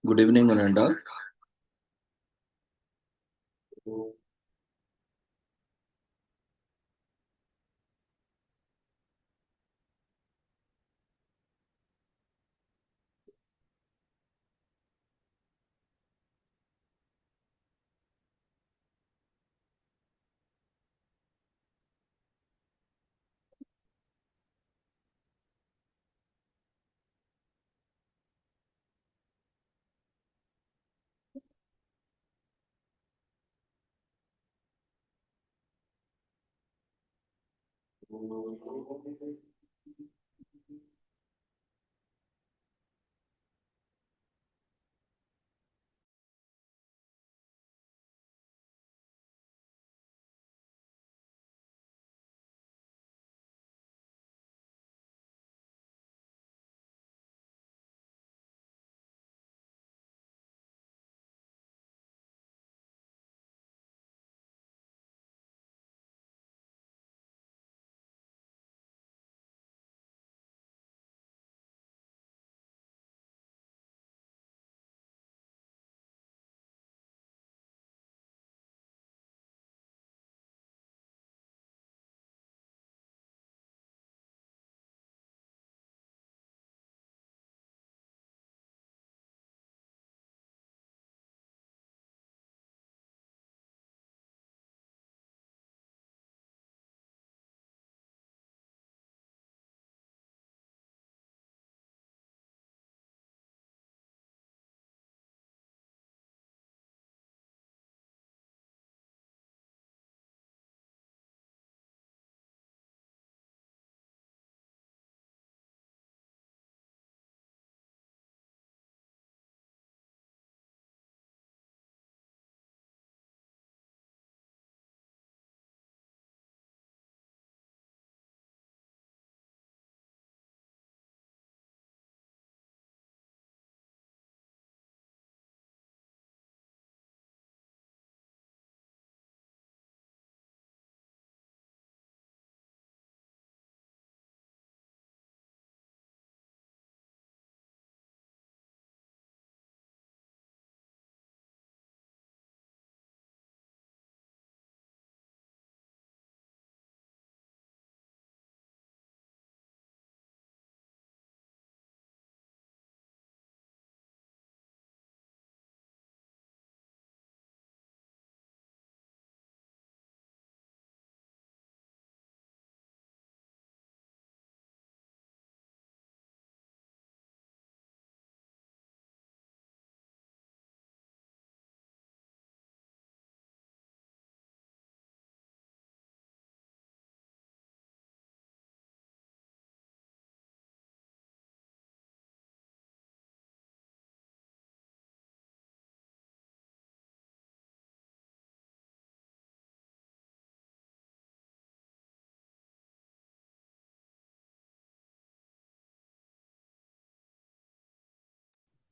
Good evening, one and all.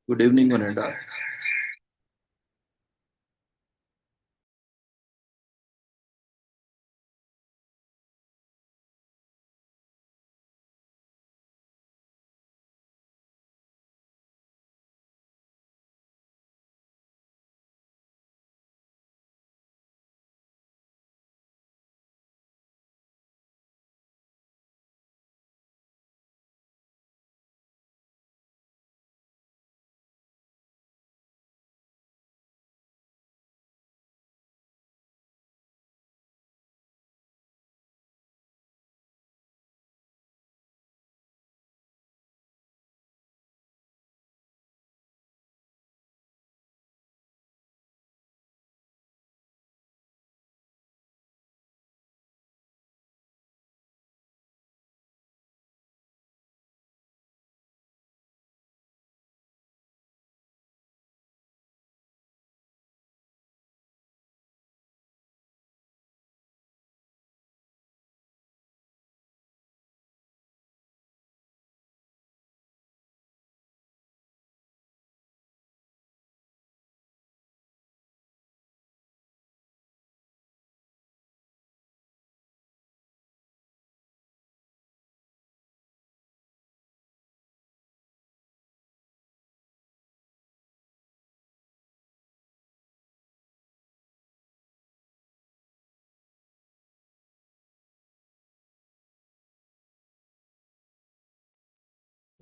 Good evening, one and all.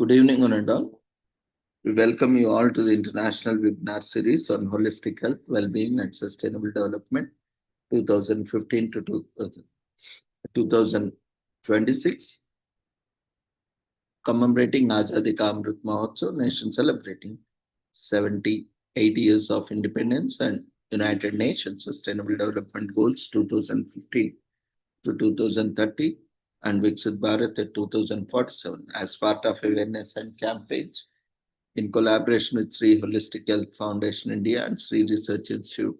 Good evening, one and all. We welcome you all to the international webinar series on holistic health, well-being, and sustainable development 2015 to 2026, commemorating Azadi Ka Amrit Mahotsav, nation celebrating 78 years of independence and United Nations Sustainable Development Goals 2015 to 2030 and Viksit Bharat at 2047 as part of awareness and campaigns in collaboration with Sri Holistic Health Foundation India and Sri Research Institute,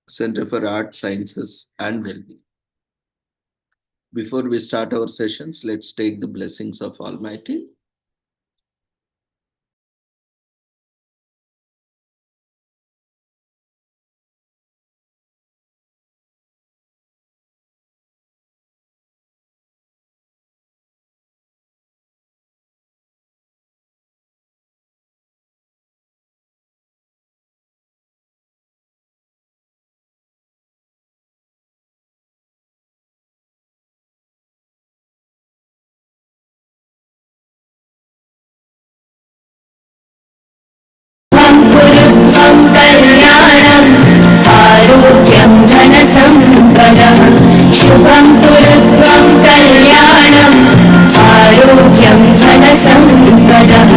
Center for Art, Sciences and Wellbeing. Before we start our sessions, let's take the blessings of Almighty. गुरुत्वं कल्याणम् आरोग्यं धनसम्पदः शुभं गुरुत्वं कल्याणम् आरोग्यं धनसम्पदः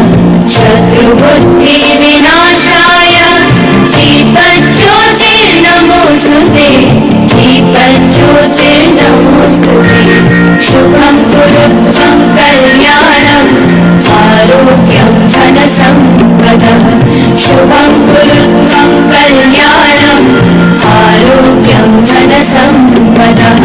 शत्रुबुद्धिविनाशाय दीपज्योतिर्नमोऽस्तुते दीपज्योतिर्नमोऽस्तुते शुभं गुरुत्वं कल्याणम् आरोग्यं धनसम्पदः शुभं गुरुत्वं कल्याणम् आरोग्यं धनसम्पदः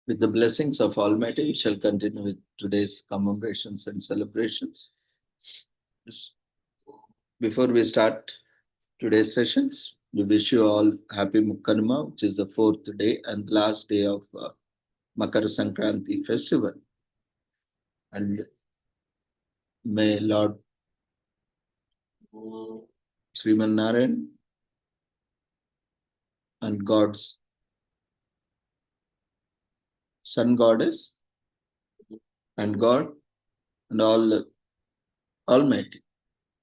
With the blessings of Almighty, we shall continue with today's commemorations and celebrations. Before we start today's sessions, we wish you all happy Mukkarma, which is the fourth day and last day of Makara Sankranti festival. And may Lord Sriman Narayan and God's Sun Goddess and God and all the Almighty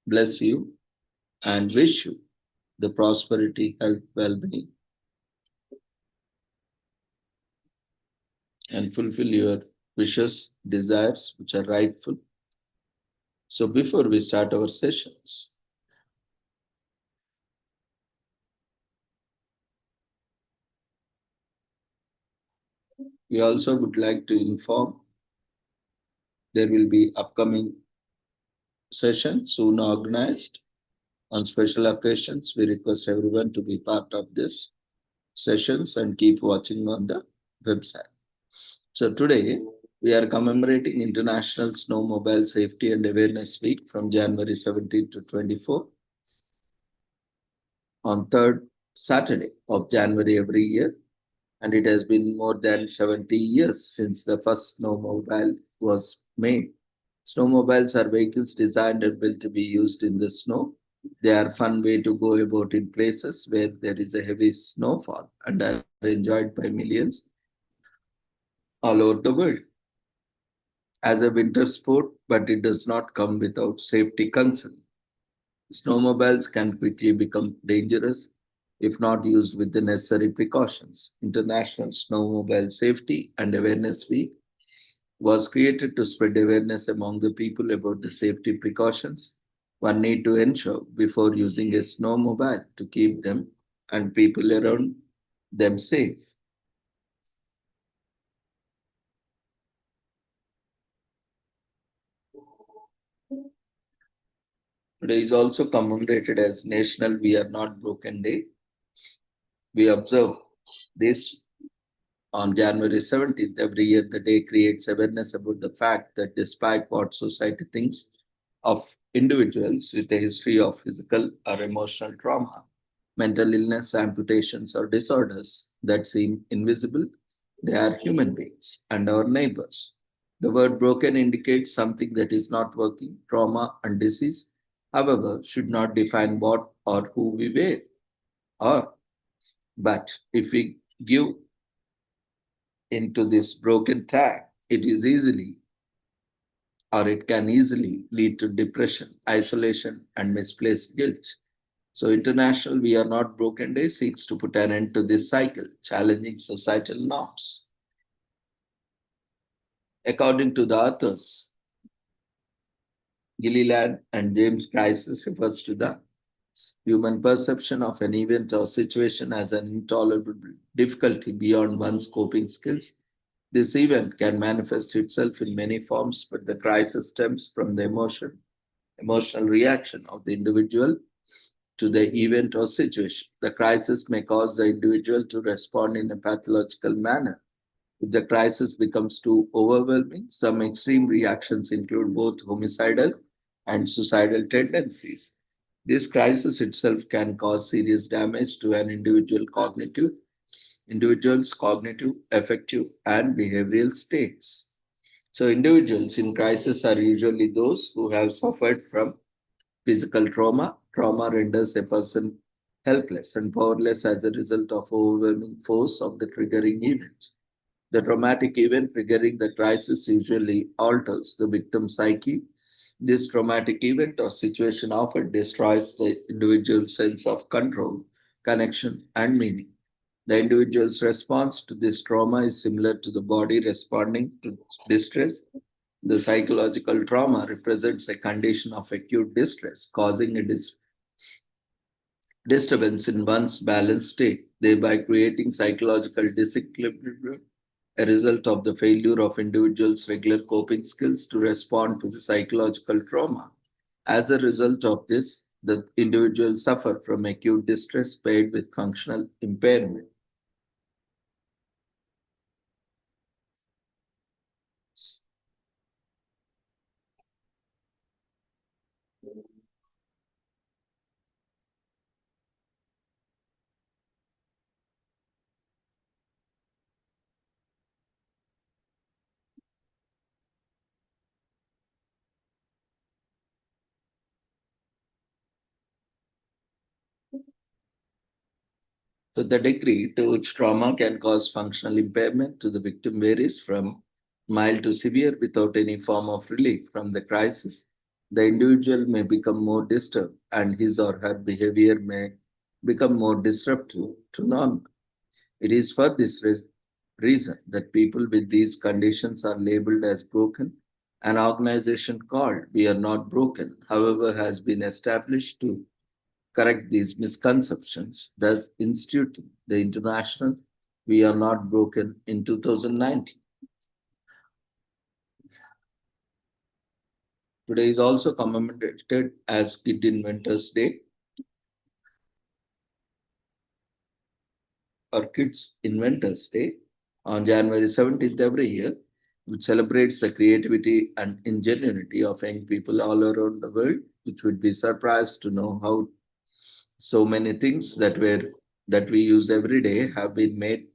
bless you and wish you the prosperity, health, well-being, and fulfill your wishes, desires, which are rightful. So before we start our sessions, we also would like to inform there will be upcoming sessions soon organized on special occasions. We request everyone to be part of this sessions and keep watching on the website. So today we are commemorating International Snowmobile Safety and Awareness Week from January 17 to 24 on third Saturday of January every year. And it has been more than 70 years since the first snowmobile was made. Snowmobiles are vehicles designed and built to be used in the snow. They are a fun way to go about in places where there is a heavy snowfall and are enjoyed by millions all over the world. As a winter sport, but it does not come without safety concern. Snowmobiles can quickly become dangerous if not used with the necessary precautions. International Snowmobile Safety and Awareness Week was created to spread awareness among the people about the safety precautions one need to ensure before using a snowmobile to keep them and people around them safe. Today is also commemorated as National We Are Not Broken Day. We observe this on January 17th every year. The day creates awareness about the fact that despite what society thinks of individuals with a history of physical or emotional trauma, mental illness, amputations, or disorders that seem invisible. They are human beings and our neighbors. The word broken indicates something that is not working. Trauma and disease, however, should not define what or who we were. Or, but if we give into this broken tag, it can easily lead to depression, isolation, and misplaced guilt. So, International We Are Not Broken Day seeks to put an end to this cycle, challenging societal norms. According to the authors, Gilliland and James crisis refers to the human perception of an event or situation as an intolerable difficulty beyond one's coping skills. This event can manifest itself in many forms, but the crisis stems from the emotional reaction of the individual to the event or situation. The crisis may cause the individual to respond in a pathological manner. If the crisis becomes too overwhelming, some extreme reactions include both homicidal and suicidal tendencies. This crisis itself can cause serious damage to an individual's cognitive, affective, and behavioral states. So individuals in crisis are usually those who have suffered from physical trauma. Trauma renders a person helpless and powerless as a result of overwhelming force of the triggering event. The traumatic event triggering the crisis usually alters the victim's psyche. This traumatic event or situation often destroys the individual's sense of control, connection, and meaning. The individual's response to this trauma is similar to the body responding to distress. The psychological trauma represents a condition of acute distress, causing a disturbance in one's balanced state, thereby creating psychological disequilibrium, a result of the failure of individuals' regular coping skills to respond to the psychological trauma. As a result of this, the individual suffer from acute distress paired with functional impairment. So the degree to which trauma can cause functional impairment to the victim varies from mild to severe without any form of relief from the crisis. The individual may become more disturbed and his or her behavior may become more disruptive to normal. It is for this reason that people with these conditions are labeled as broken. An organization called We Are Not Broken, however, has been established to correct these misconceptions, thus instituting the International We Are Not Broken in 2019. Today is also commemorated as Kid Inventors Day or Kids Inventors Day on January 17th every year, which celebrates the creativity and ingenuity of young people all around the world, which would be surprised to know how so many things that we use every day have been made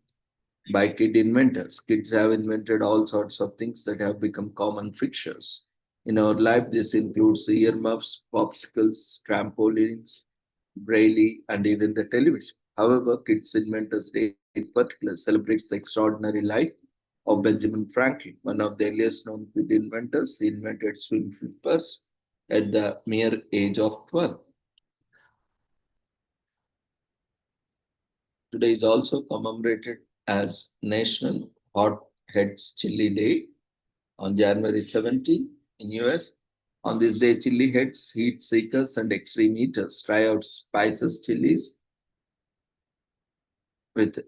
by kid inventors. Kids have invented all sorts of things that have become common fixtures. In our life, this includes earmuffs, popsicles, trampolines, braille, and even the television. However, Kids Inventors Day in particular celebrates the extraordinary life of Benjamin Franklin, one of the earliest known kid inventors. He invented swing flippers at the mere age of 12. Today is also commemorated as National Hot Heads Chili Day on January 17 in US. On this day, chili heads, heat seekers, and extreme eaters try out spices chilies with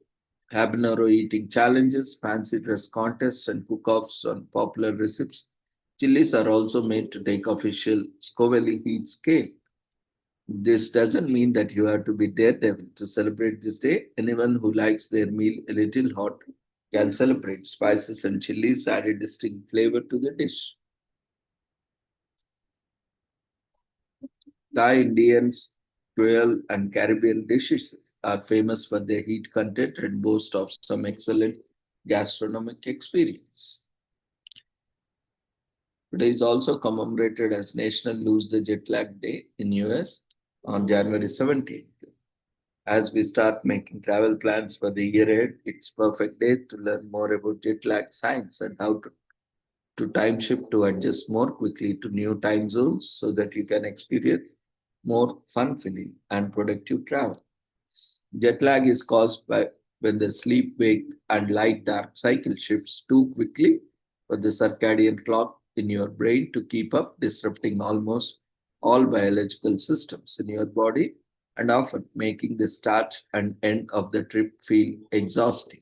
habanero eating challenges, fancy dress contests, and cook-offs on popular recipes. Chilies are also made to take official Scoville heat scale. This doesn't mean that you have to be daredevil to celebrate this day. Anyone who likes their meal a little hot can celebrate. Spices and chilies add a distinct flavor to the dish. Thai, Indians, Creole, and Caribbean dishes are famous for their heat content and boast of some excellent gastronomic experience. Today is also commemorated as National Lose the Jet Lag Day in US on January 17th. As we start making travel plans for the year ahead, it's perfect day to learn more about jet lag science and how to time shift to adjust more quickly to new time zones so that you can experience more fun filling and productive travel. Jet lag is caused by when the sleep wake and light dark cycle shifts too quickly for the circadian clock in your brain to keep up, disrupting almost all biological systems in your body and often making the start and end of the trip feel exhausting.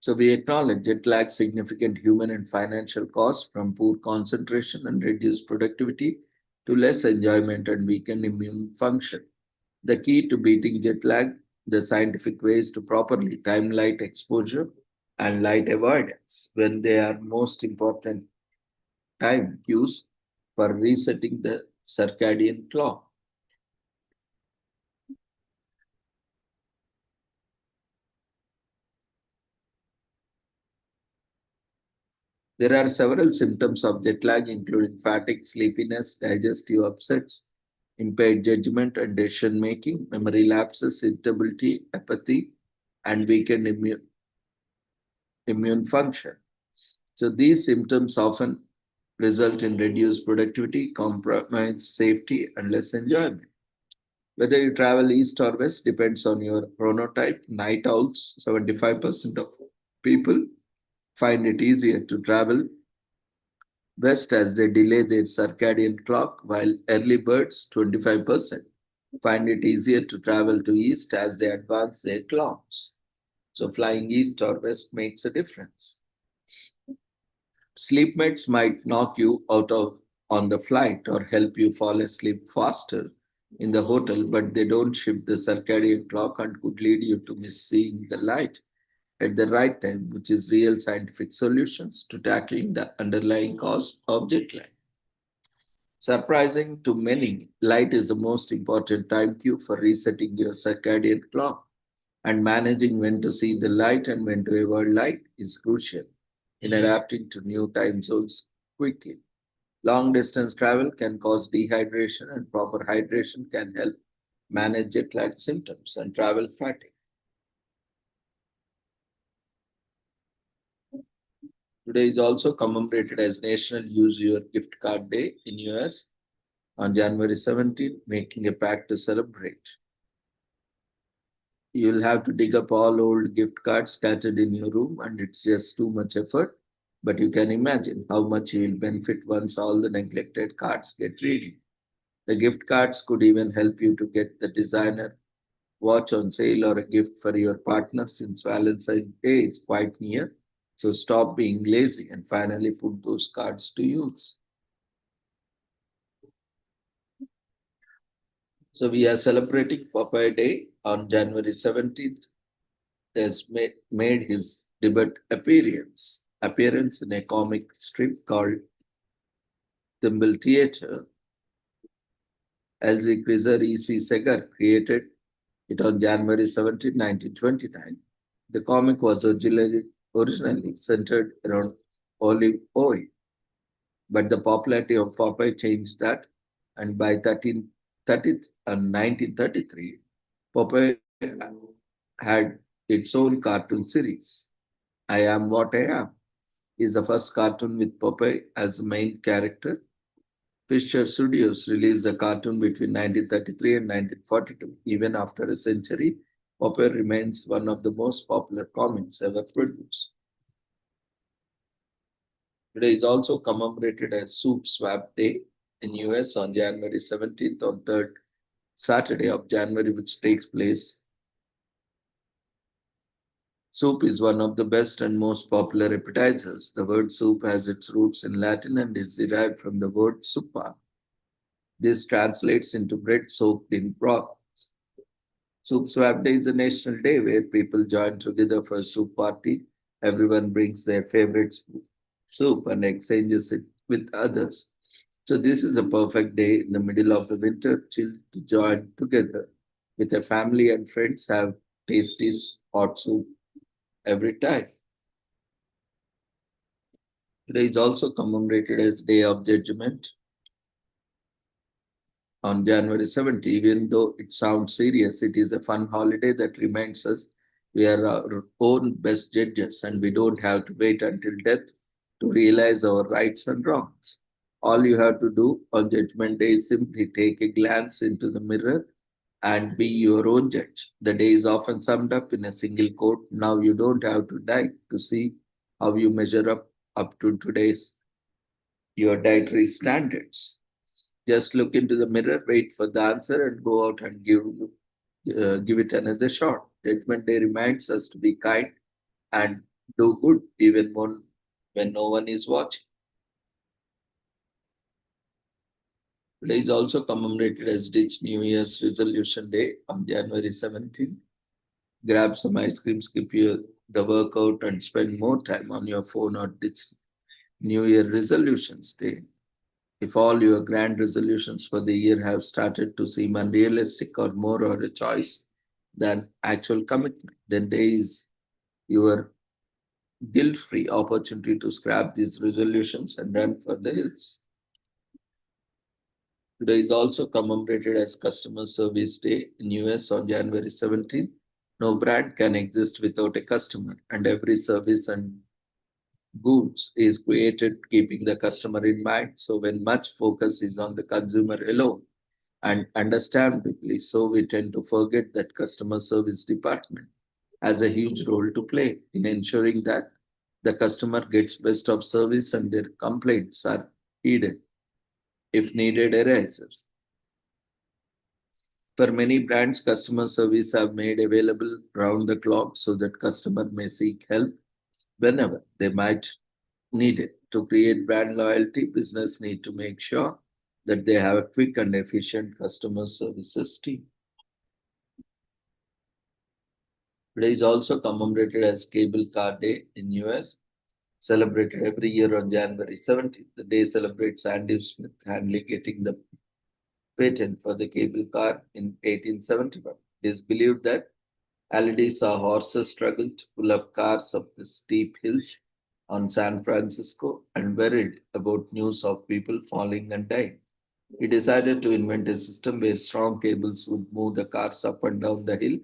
So we acknowledge jet lag's significant human and financial costs from poor concentration and reduced productivity to less enjoyment and weakened immune function. The key to beating jet lag, the scientific way is to properly time light exposure and light avoidance when they are most important time cues for resetting the circadian clock. There are several symptoms of jet lag, including fatigue, sleepiness, digestive upsets, impaired judgment and decision making, memory lapses, irritability, apathy, and weakened immune function. So these symptoms often result in reduced productivity, compromised safety, and less enjoyment. Whether you travel east or west depends on your chronotype. Night owls, 75% of people find it easier to travel west as they delay their circadian clock, while early birds, 25%, find it easier to travel to east as they advance their clocks. So flying east or west makes a difference. Sleepmates might knock you out of on the flight or help you fall asleep faster in the hotel, but they don't shift the circadian clock and could lead you to miss seeing the light at the right time, which is real scientific solutions to tackling the underlying cause of jet lag. Surprising to many, light is the most important time cue for resetting your circadian clock, and managing when to see the light and when to avoid light is crucial in adapting to new time zones quickly. Long distance travel can cause dehydration, and proper hydration can help manage jet lag symptoms and travel fatigue. Today is also commemorated as National Use Your Gift Card Day in US on January 17, making a pact to celebrate. You'll have to dig up all old gift cards scattered in your room, and it's just too much effort. But you can imagine how much you will benefit once all the neglected cards get ready. The gift cards could even help you to get the designer watch on sale or a gift for your partner since Valentine's Day is quite near. So stop being lazy and finally put those cards to use. So we are celebrating Popeye Day on January 17th. Has made his appearance in a comic strip called Thimble Theatre. Elsie Krizer E.C. Segar created it on January 17, 1929. The comic was originally centered around olive oil, but the popularity of Popeye changed that, and by 1330 and 1933, Popeye had its own cartoon series. I Am What I Am is the first cartoon with Popeye as the main character. Fisher Studios released the cartoon between 1933 and 1942. Even after a century, Popeye remains one of the most popular comics ever produced. Today is also commemorated as Soup Swap Day in US on January 17th on third Saturday of January, which takes place. Soup is one of the best and most popular appetizers. The word soup has its roots in Latin and is derived from the word suppa. This translates into bread soaked in broth. Soup Swap Day is a national day where people join together for a soup party. Everyone brings their favorite soup and exchanges it with others. So this is a perfect day in the middle of the winter, chill to join together with your family and friends, have tasty hot soup every time. Today is also commemorated as Day of Judgment on January 17th. Even though it sounds serious, it is a fun holiday that reminds us we are our own best judges and we don't have to wait until death to realize our rights and wrongs. All you have to do on Judgment Day is simply take a glance into the mirror and be your own judge. The day is often summed up in a single quote. Now you don't have to die to see how you measure up to today's your dietary standards. Just look into the mirror, wait for the answer, and go out and give it another shot. Judgment Day reminds us to be kind and do good even when no one is watching. Today is also commemorated as Ditch New Year's Resolution Day on January 17th. Grab some ice cream, skip the workout, and spend more time on your phone or Ditch New Year Resolutions Day. If all your grand resolutions for the year have started to seem unrealistic or more or a choice than actual commitment, then there is your guilt-free opportunity to scrap these resolutions and run for the hills. Today is also commemorated as Customer Service Day in US on January 17th. No brand can exist without a customer, and every service and goods is created keeping the customer in mind. So when much focus is on the consumer alone, and understandably so, we tend to forget that customer service department has a huge role to play in ensuring that the customer gets best of service and their complaints are heeded if needed arises. For many brands, customer service have made available round the clock so that customer may seek help whenever they might need it. To create brand loyalty, business need to make sure that they have a quick and efficient customer services team. Today is also commemorated as Cable Car Day in US, celebrated every year on January 17th. The day celebrates Andy Smith Handley getting the patent for the cable car in 1871. It is believed that Halliday saw horses struggle to pull up cars up the steep hills on San Francisco and worried about news of people falling and dying. He decided to invent a system where strong cables would move the cars up and down the hill.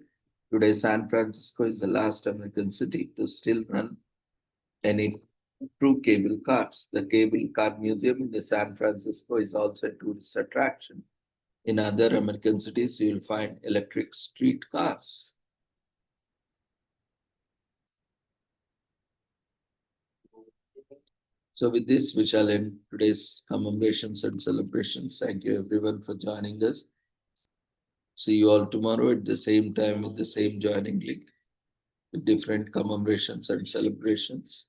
Today, San Francisco is the last American city to still run any true cable cars. The Cable Car Museum in the San Francisco is also a tourist attraction. In other American cities, you will find electric street cars. So with this, we shall end today's commemorations and celebrations. Thank you everyone for joining us. See you all tomorrow at the same time with the same joining link with different commemorations and celebrations.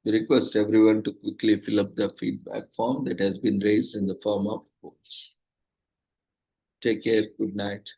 We request everyone to quickly fill up the feedback form that has been raised in the form of polls. Take care. Good night.